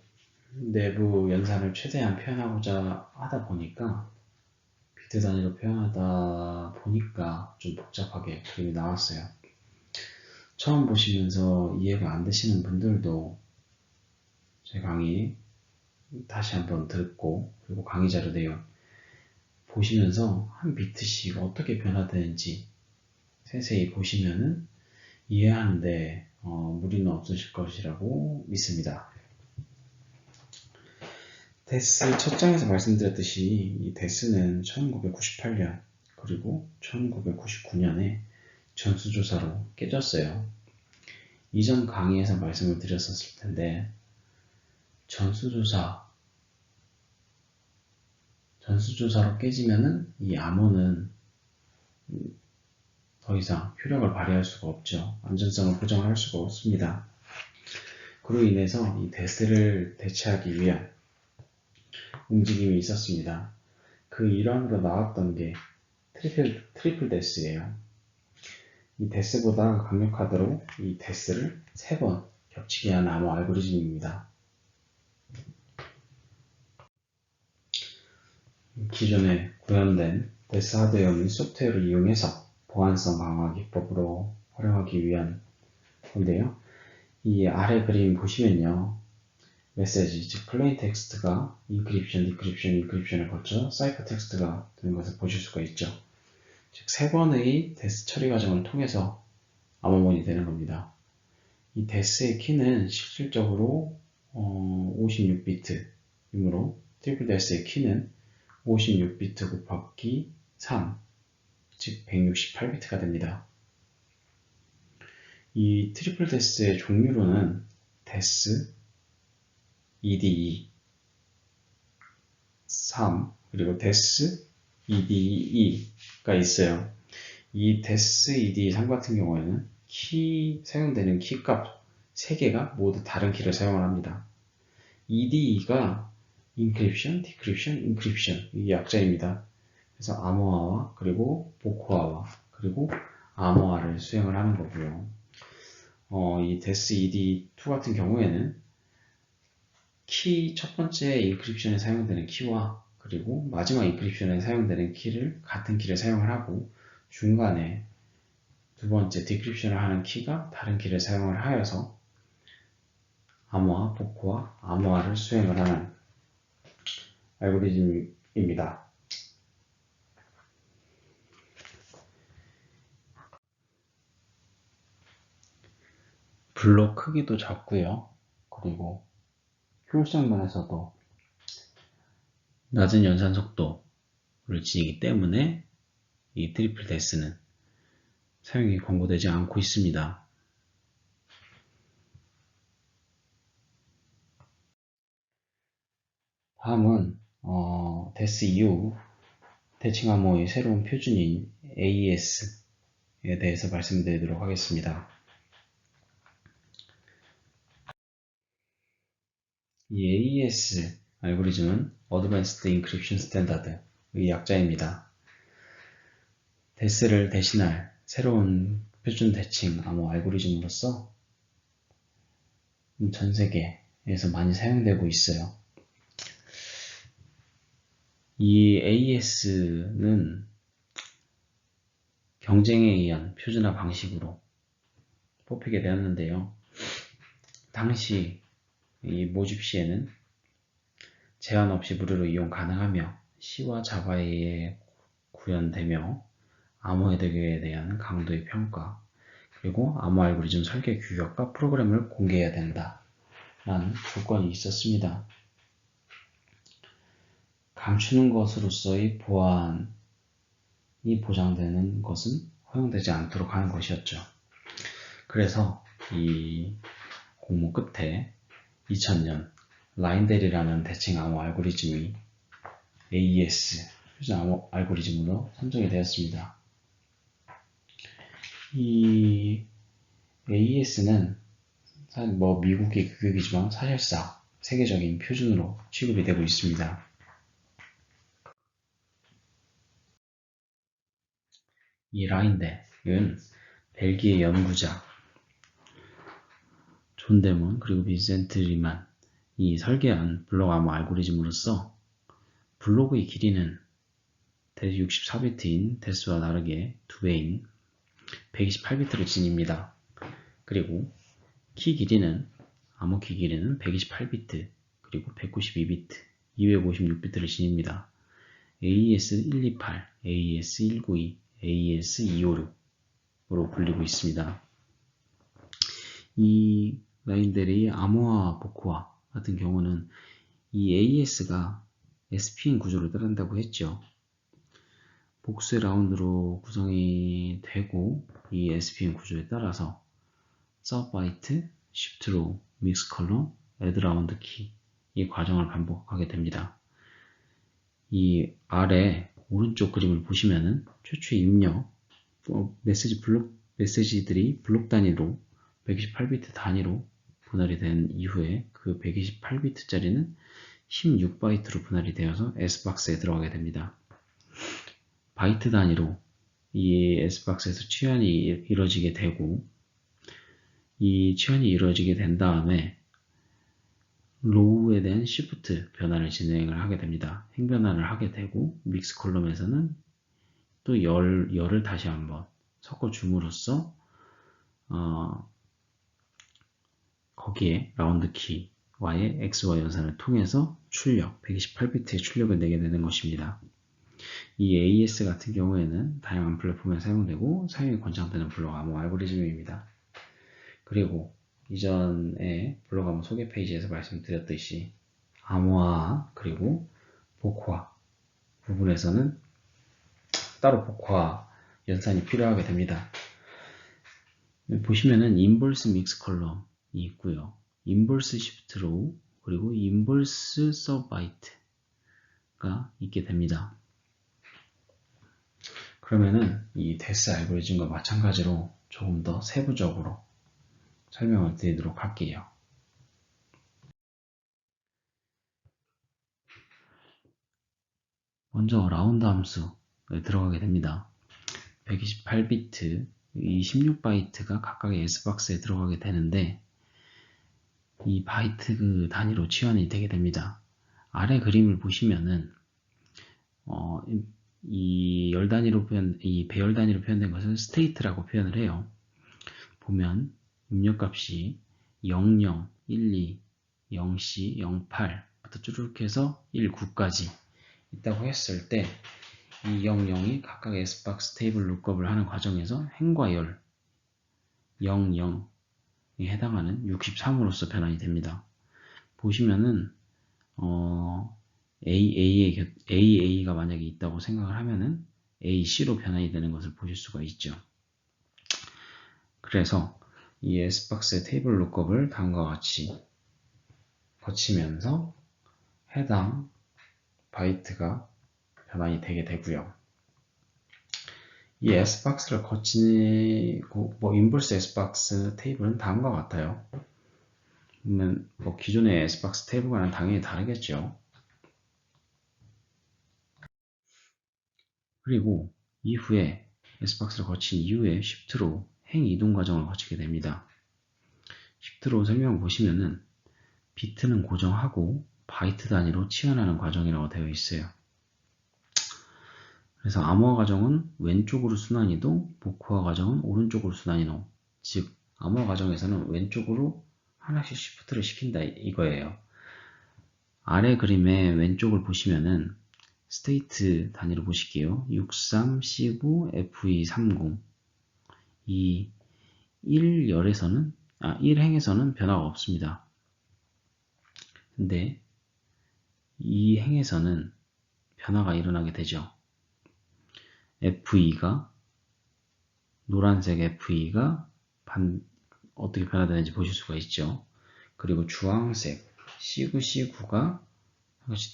내부 연산을 최대한 표현하고자 하다 보니까, 비트 단위로 표현하다 보니까 좀 복잡하게 그림이 나왔어요. 처음 보시면서 이해가 안 되시는 분들도 제 강의 다시 한번 듣고, 그리고 강의 자료 내용 보시면서 한 비트씩 어떻게 변화되는지 세세히 보시면은 이해하는데 무리는 없으실 것이라고 믿습니다. 데스 첫 장에서 말씀드렸듯이 이 데스는 1998년 그리고 1999년에 전수조사로 깨졌어요. 이전 강의에서 말씀을 드렸었을 텐데 전수조사로 깨지면은 이 암호는 더 이상 효력을 발휘할 수가 없죠. 안전성을 보장할 수가 없습니다. 그로 인해서 이 데스를 대체하기 위한 움직임이 있었습니다. 그 일환으로 나왔던 게 트리플 데스예요. 이 데스보다 강력하도록 이 데스를 3번 겹치게 한 암호 알고리즘입니다. 기존에 구현된 데스 하드웨어 및 소프트웨어를 이용해서 보안성 강화 기법으로 활용하기 위한 건데요. 이 아래 그림 보시면요. 메시지, 즉 플레인 텍스트가 인크립션을 거쳐 사이퍼 텍스트가 되는 것을 보실 수가 있죠. 즉 3번의 데스 처리 과정을 통해서 암호문이 되는 겁니다. 이 데스의 키는 실질적으로 56비트이므로 트리플 데스의 키는 56비트 곱하기 3, 즉 168비트가 됩니다. 이 트리플 데스의 종류로는 데스, EDE 3, 그리고 데스, EDE가 있어요. 이 데스, EDE 3 같은 경우에는 사용되는 키값 3개가 모두 다른 키를 사용을 합니다. EDE가 인크립션, 디크립션, 인크립션 이 약자입니다. 그래서 암호화와 그리고 복호화와 그리고 암호화를 수행을 하는 거고요. 이 데스 ED2 같은 경우에는 첫 번째 인크립션에 사용되는 키와 그리고 마지막 인크립션에 사용되는 키를 같은 키를 사용을 하고 중간에 두 번째 디크립션을 하는 키가 다른 키를 사용을 하여서 암호화, 복호화, 암호화를 수행을 하는 알고리즘입니다. 블록 크기도 작고요. 그리고 효율성 면에서도 낮은 연산 속도를 지니기 때문에 이 트리플 데스는 사용이 권고되지 않고 있습니다. 다음은 데스 이후 대칭 암호의 새로운 표준인 AES에 대해서 말씀드리도록 하겠습니다. 이 AES 알고리즘은 Advanced Encryption Standard의 약자입니다. 데스를 대신할 새로운 표준 대칭 암호 알고리즘으로서 전 세계에서 많이 사용되고 있어요. 이 AES는 경쟁에 의한 표준화 방식으로 뽑히게 되었는데요. 당시 이 모집 시에는 제한 없이 무료로 이용 가능하며 C와 자바에 구현되며 암호 해독에 대한 강도의 평가, 그리고 암호 알고리즘 설계 규격과 프로그램을 공개해야 된다라는 조건이 있었습니다. 감추는 것으로서의 보안이 보장되는 것은 허용되지 않도록 하는 것이었죠. 그래서 이 공모 끝에 2000년 라인델이라는 대칭 암호 알고리즘이 AES 표준 암호 알고리즘으로 선정이 되었습니다. 이 AES는 미국의 규격이지만 사실상 세계적인 표준으로 취급이 되고 있습니다. 이 라인델은 벨기에 연구자 존 데몬 그리고 빈센트 리만이 설계한 블록 암호 알고리즘으로서 블록의 길이는 64비트인 데스와 다르게 2배인 128비트를 지닙니다. 그리고 암호 키 길이는 128비트 그리고 192비트, 256비트를 지닙니다. AES-128, AES-192, AES-256으로 불리고 있습니다. 이 라인델의 암호화, 복호화 같은 경우는 이 AES가 SPN 구조를 따른다고 했죠. 복수의 라운드로 구성이 되고 이 SPN 구조에 따라서 서브바이트, 시프트로, 믹스 컬럼, 애드 라운드 키 이 과정을 반복하게 됩니다. 이 아래 오른쪽 그림을 보시면은 최초의 입력 메시지들이 블록 단위로 128비트 단위로 분할이 된 이후에 그 128비트짜리는 16바이트로 분할이 되어서 S박스에 들어가게 됩니다. 바이트 단위로 이 S박스에서 취환이 이루어지게 되고 이 취환이 이루어지게 된 다음에 로우에 대한 시프트 변화를 진행을 하게 됩니다. 행변화를 하게 되고 믹스 컬럼에서는 또 열을 다시 한번 섞어줌으로써 거기에 라운드 키와의 XY 연산을 통해서 출력, 128비트의 출력을 내게 되는 것입니다. 이 AES 같은 경우에는 다양한 플랫폼에 사용되고 사용이 권장되는 블록 암호 알고리즘입니다. 그리고 이전에 블록 암호 소개 페이지에서 말씀드렸듯이 암호화 그리고 복호화 부분에서는 따로 복호화 연산이 필요하게 됩니다. 보시면은 인버스 믹스 컬럼이 있고요. 인버스 시프트 로우 그리고 인버스 서바이트가 있게 됩니다. 그러면은 이 데스 알고리즘과 마찬가지로 조금 더 세부적으로 설명을 드리도록 할게요. 먼저 라운드 함수에 들어가게 됩니다. 128비트, 이 16바이트가 각각의 S박스에 들어가게 되는데 이 바이트 단위로 치환이 되게 됩니다. 아래 그림을 보시면은 이 배열 단위로 표현된 것을 state라고 표현을 해요. 보면 입력값이 00, 12, 0C, 08부터 쭈르륵 해서 19까지 있다고 했을 때 이 00이 각각 S박스 테이블 룩업을 하는 과정에서 행과 열 00에 해당하는 63으로서 변환이 됩니다. 보시면은 AA가 만약에 있다고 생각을 하면은 AC로 변환이 되는 것을 보실 수가 있죠. 그래서 이 S박스의 테이블 룩업을 다음과 같이 거치면서 해당 바이트가 변환이 되게 되고요. 이 S박스를 거치고 인버스 S박스 테이블은 다음과 같아요. 그러면 기존의 S박스 테이블과는 당연히 다르겠죠. 그리고 이후에 S박스를 거친 이후에 Shift로 행 이동 과정을 거치게 됩니다. Shift로 설명을 보시면은 비트는 고정하고 바이트 단위로 치환하는 과정이라고 되어 있어요. 그래서 암호화 과정은 왼쪽으로 순환이동, 복호화 과정은 오른쪽으로 순환이동. 즉 암호화 과정에서는 왼쪽으로 하나씩 시프트를 시킨다 이거예요. 아래 그림의 왼쪽을 보시면은 스테이트 단위로 보실게요. 63C9 FE30 이 1행에서는 변화가 없습니다. 근데 이 행에서는 변화가 일어나게 되죠. FE가 노란색 FE가 어떻게 변화되는지 보실 수가 있죠. 그리고 주황색 C9, C9가 같이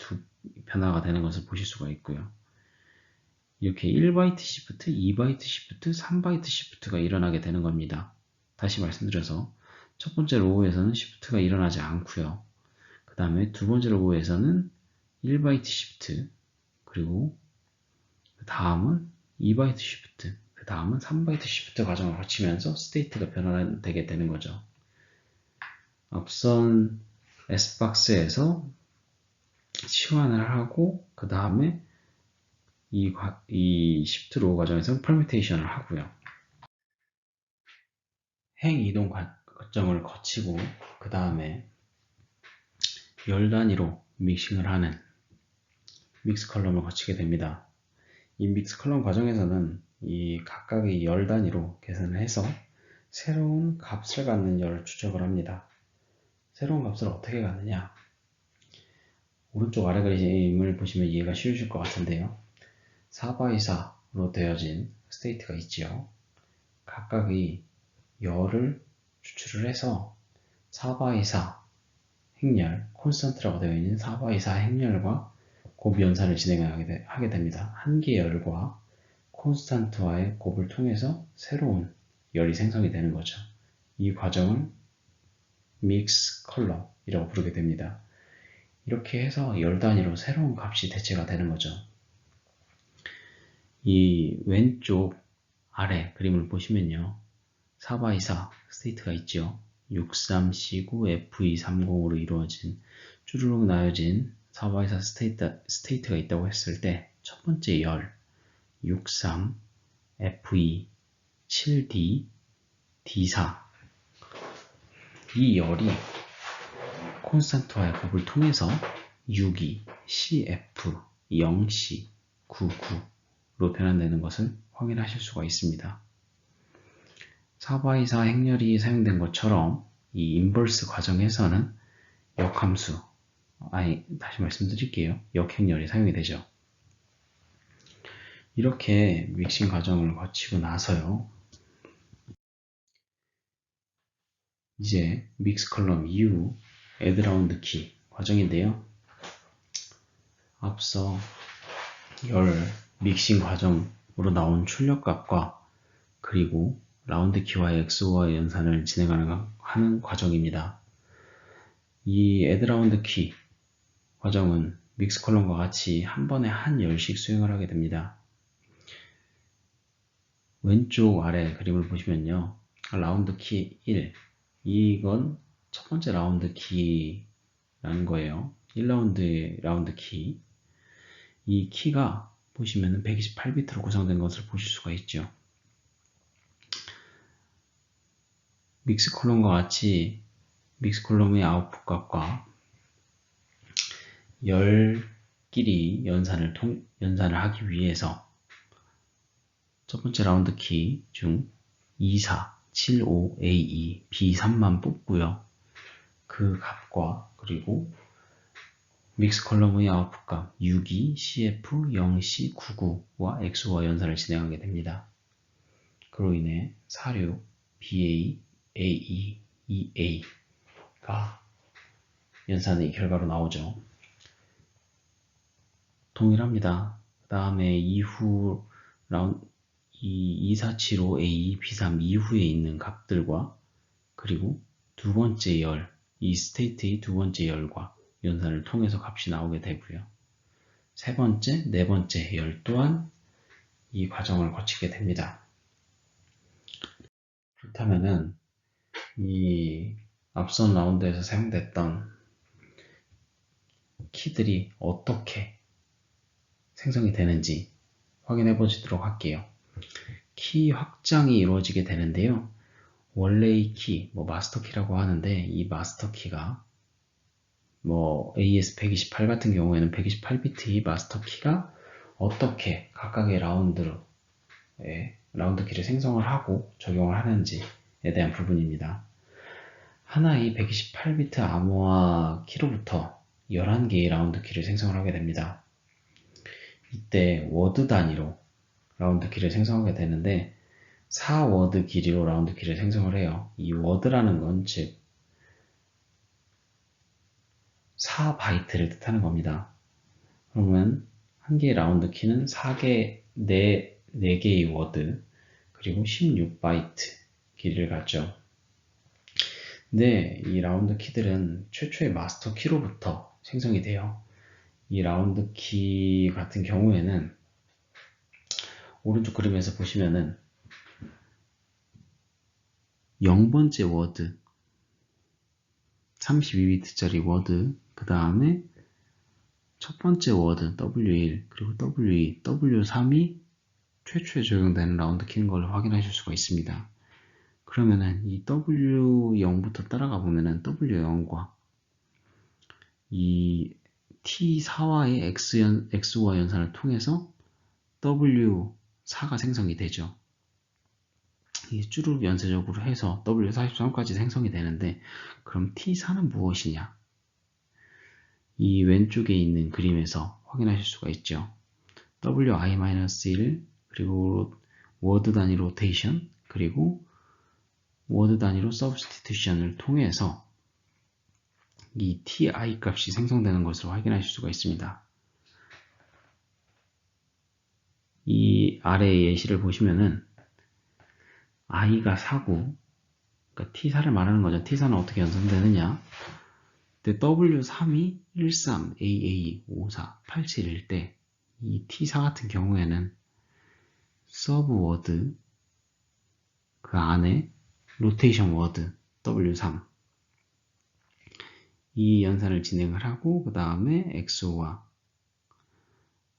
변화가 되는 것을 보실 수가 있고요. 이렇게 1바이트 시프트, 2바이트 시프트, 3바이트 시프트가 일어나게 되는 겁니다. 다시 말씀드려서 첫 번째 로우에서는 시프트가 일어나지 않고요. 그 다음에 두 번째 로우에서는 1바이트 시프트, 그리고 그 다음은 2바이트 시프트, 그 다음은 3바이트 시프트 과정을 거치면서 스테이트가 변화되게 되는 거죠. 앞선 S박스에서 치환을 하고 그 다음에 이 시프트 로우 과정에서는 퍼뮤테이션을 하고요. 행 이동 과정을 거치고 그 다음에 열 단위로 믹싱을 하는 믹스 컬럼을 거치게 됩니다. 이 믹스 컬럼 과정에서는 이 각각의 열 단위로 계산을 해서 새로운 값을 갖는 열을 추적을 합니다. 새로운 값을 어떻게 갖느냐? 오른쪽 아래 그림을 보시면 이해가 쉬우실 것 같은데요. 4x4로 되어진 스테이트가 있지요. 각각의 열을 추출을 해서 4x4 행렬, 콘스턴트라고 되어 있는 4x4 행렬과 곱 연산을 진행하게 됩니다. 한 개의 열과 콘스턴트와의 곱을 통해서 새로운 열이 생성이 되는 거죠. 이 과정을 믹스 컬럼이라고 부르게 됩니다. 이렇게 해서 열 단위로 새로운 값이 대체가 되는 거죠. 이 왼쪽 아래 그림을 보시면요. 4x4 스테이트가 있죠. 63C9FE30으로 이루어진 쭈루룩 나열진 4x4 스테이트가 있다고 했을 때 첫 번째 열 63FE 7D D4 이 열이 콘스탄트와의 곱을 통해서 62 CF 0C 99로 변환되는 것을 확인하실 수가 있습니다. 4x4 행렬이 사용된 것처럼 이 인버스 과정에서는 역함수, 다시 말씀드릴게요. 역행렬이 사용이 되죠. 이렇게 믹싱 과정을 거치고 나서요. 이제 믹스 컬럼 이후 애드 라운드 키 과정인데요. 앞서 열 믹싱 과정으로 나온 출력값과 그리고 라운드 키와의 XOR의 연산을 진행하는 과정입니다. 이 애드 라운드 키 과정은 믹스 컬럼과 같이 한 번에 한 열씩 수행을 하게 됩니다. 왼쪽 아래 그림을 보시면요. 라운드 키 1 이건 첫 번째 라운드 키라는 거예요. 1라운드의 라운드 키 이 키가 보시면은 128비트로 구성된 것을 보실 수가 있죠. 믹스 콜럼과 같이 믹스 콜럼의 아웃풋 값과 열끼리 연산을 하기 위해서 첫 번째 라운드 키 중 24, 75, A2, B3만 뽑고요. 그 값과 그리고 믹스 컬럼의 아웃풋 값 62, CF, 0C, 99와 XO와 연산을 진행하게 됩니다. 그로 인해 46, BA, AE, EA가 연산의 결과로 나오죠. 동일합니다. 그 다음에 이후 라운드 2475A, B3 이후에 있는 값들과 그리고 두 번째 열, 이 스테이트의 두 번째 열과 연산을 통해서 값이 나오게 되고요. 세 번째, 네 번째 열 또한 이 과정을 거치게 됩니다. 그렇다면은 이 앞선 라운드에서 사용됐던 키들이 어떻게 생성이 되는지 확인해 보도록 할게요. 키 확장이 이루어지게 되는데요. 원래의 키, 마스터 키라고 하는데 이 마스터 키가 AES128 같은 경우에는 128비트의 마스터 키가 어떻게 각각의 라운드 키를 생성을 하고 적용을 하는지에 대한 부분입니다. 하나의 128비트 아모아 키로부터 11개의 라운드 키를 생성을 하게 됩니다. 이때 워드 단위로 라운드 키를 생성하게 되는데 4워드 길이로 라운드 키를 생성을 해요. 이 워드라는 건 즉 4바이트를 뜻하는 겁니다. 그러면 한 개의 라운드 키는 4개의 워드 그리고 16바이트 길이를 갖죠. 근데 이 라운드 키들은 최초의 마스터 키로부터 생성이 돼요. 이 라운드 키 같은 경우에는 오른쪽 그림에서 보시면은 0번째 워드 32비트짜리 워드 그 다음에 첫 번째 워드 W1 그리고 W2, W3이 최초에 적용되는 라운드 키인 걸 확인하실 수가 있습니다. 그러면은 이 W0부터 따라가 보면은 W0과 이 T4와의 XO와 연산을 통해서 W4가 생성이 되죠. 이 쭈룩 연쇄적으로 해서 W43까지 생성이 되는데 그럼 T4는 무엇이냐? 이 왼쪽에 있는 그림에서 확인하실 수가 있죠. WI-1 그리고 워드 단위 로테이션 그리고 워드 단위로 서브스티튜션을 통해서 이 TI 값이 생성되는 것을 확인하실 수가 있습니다. 이 아래의 예시를 보시면은 i가 4고 그러니까 T4를 말하는 거죠. T4는 어떻게 연산되느냐? W3이 13, AA, 54, 87일 때 이 T4 같은 경우에는 서브 워드 그 안에 로테이션 워드 W3 이 연산을 진행을 하고 그 다음에 XO와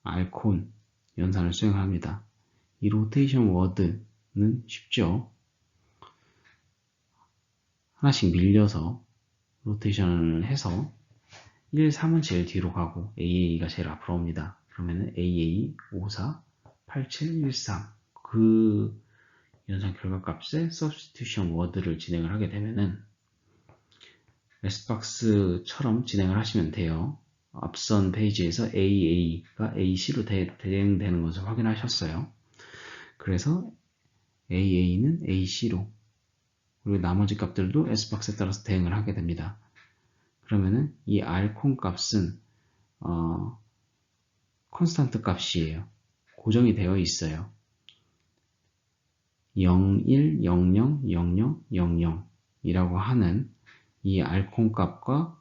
알콘 연산을 수행합니다. 이 로테이션 워드는 쉽죠. 하나씩 밀려서 로테이션을 해서 1, 3은 제일 뒤로 가고 AA가 제일 앞으로 옵니다. 그러면은 AA 54, 87, 13 그 연산 결과값에 substitution word를 진행을 하게 되면은 SBox처럼 진행을 하시면 돼요. 앞선 페이지에서 AA가 AC로 대응되는 것을 확인하셨어요. 그래서 AA는 AC로 그리고 나머지 값들도 SBox에 따라서 대응을 하게 됩니다. 그러면은 이 알콘 값은 컨스탄트 값이에요. 고정이 되어 있어요. 01, 00, 00, 00 이라고 하는 이 알콘 값과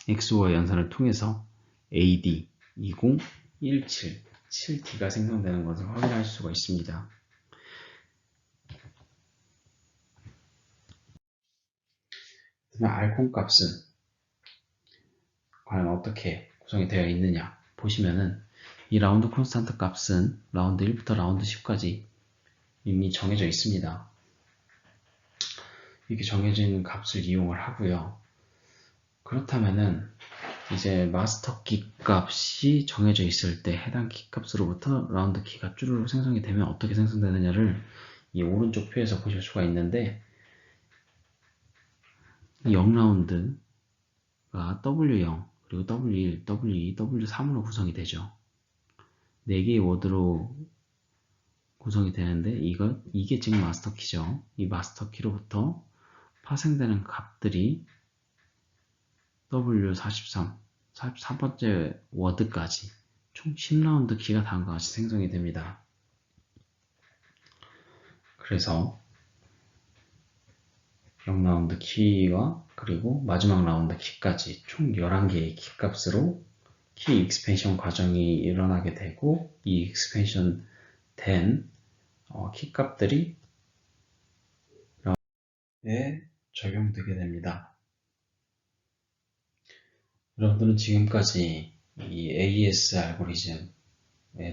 XO와 연산을 통해서 AD 2017 7D가 생성되는 것을 확인할 수가 있습니다. 그러면 알콘 값은 과연 어떻게 구성이 되어 있느냐? 보시면은 이 라운드 콘스탄트 값은 라운드 1부터 라운드 10까지 이미 정해져 있습니다. 이렇게 정해져 있는 값을 이용을 하고요. 그렇다면은 이제 마스터 키 값이 정해져 있을 때 해당 키 값으로부터 라운드 키가 쭈루룩 생성이 되면 어떻게 생성되느냐를 이 오른쪽 표에서 보실 수가 있는데, 이 0라운드가 W0 그리고 W1, W2, W3으로 구성이 되죠. 4개의 워드로 구성이 되는데 이게 지금 마스터 키죠. 이 마스터 키로부터 파생되는 값들이 W43, 43번째 워드까지 총 10라운드 키가 다음과 같이 생성이 됩니다. 그래서 0라운드 키와 그리고 마지막 라운드 키까지 총 11개의 키 값으로 키 익스펜션 과정이 일어나게 되고, 이 익스펜션 된 키 값들이 라운드에 적용되게 됩니다. 여러분들은 지금까지 이 AES 알고리즘에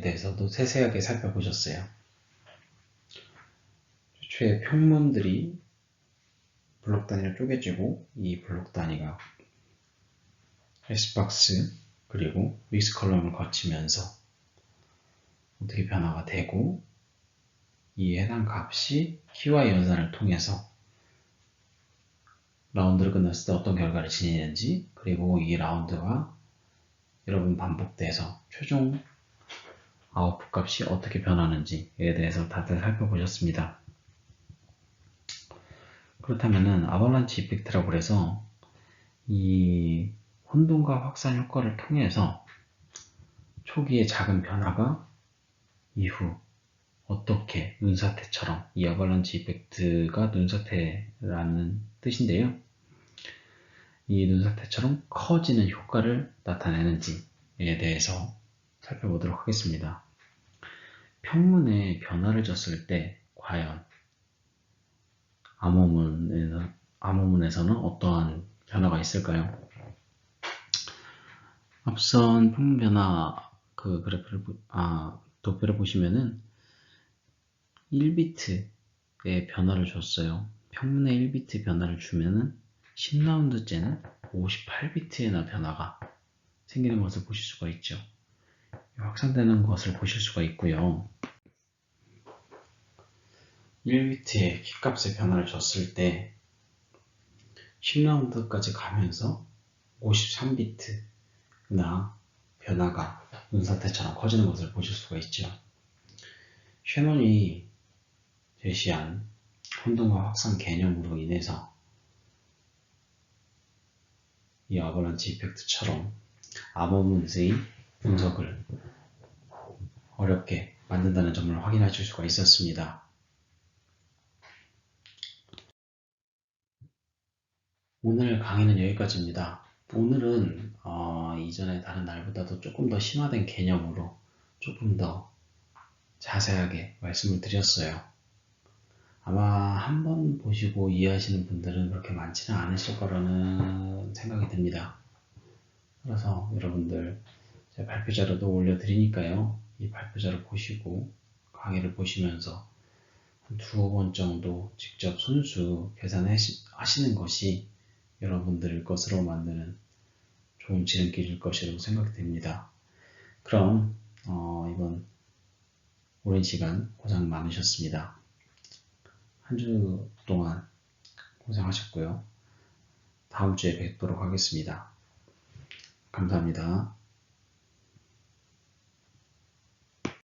대해서도 세세하게 살펴보셨어요. 최초의 평문들이 블록 단위로 쪼개지고, 이 블록 단위가 S박스 그리고 믹스 컬럼을 거치면서 어떻게 변화가 되고, 이 해당 값이 키와 연산을 통해서 라운드를 끝났을 때 어떤 결과를 지니는지, 그리고 이 라운드가 여러 번 반복돼서 최종 아웃풋 값이 어떻게 변하는지에 대해서 다들 살펴보셨습니다. 그렇다면은 아발란치 이펙트라고 해서 이 혼돈과 확산 효과를 통해서 초기의 작은 변화가 이후 어떻게 눈사태처럼, 이 아발란치 이펙트가 눈사태라는 뜻인데요, 이 눈사태처럼 커지는 효과를 나타내는지에 대해서 살펴보도록 하겠습니다. 평문에 변화를 줬을 때 과연 암호문에서는 어떠한 변화가 있을까요? 앞선 평문 변화 도표를 보시면은 1비트의 변화를 줬어요. 평문에 1비트 변화를 주면은 10라운드째는 58비트의 변화가 생기는 것을 보실 수가 있죠. 확산되는 것을 보실 수가 있고요. 1비트의 키값의 변화를 줬을 때 10라운드까지 가면서 53비트나 변화가 눈사태처럼 커지는 것을 보실 수가 있죠. 셰논이 제시한 혼돈과 확산 개념으로 인해서 이 아발란치 이펙트처럼 암호문의 분석을 어렵게 만든다는 점을 확인하실 수가 있었습니다. 오늘 강의는 여기까지입니다. 오늘은 이전에 다른 날보다도 조금 더 심화된 개념으로 조금 더 자세하게 말씀을 드렸어요. 아마 한번 보시고 이해하시는 분들은 그렇게 많지는 않으실 거라는 생각이 듭니다. 그래서 여러분들 제 발표 자료도 올려드리니까요. 이 발표 자료 보시고 강의를 보시면서 한 2번 정도 직접 손수 계산하시는 것이 여러분들의 것으로 만드는 좋은 지름길일 것이라고 생각됩니다. 그럼 이번 오랜 시간 고생 많으셨습니다. 한 주 동안 고생하셨고요. 다음 주에 뵙도록 하겠습니다. 감사합니다.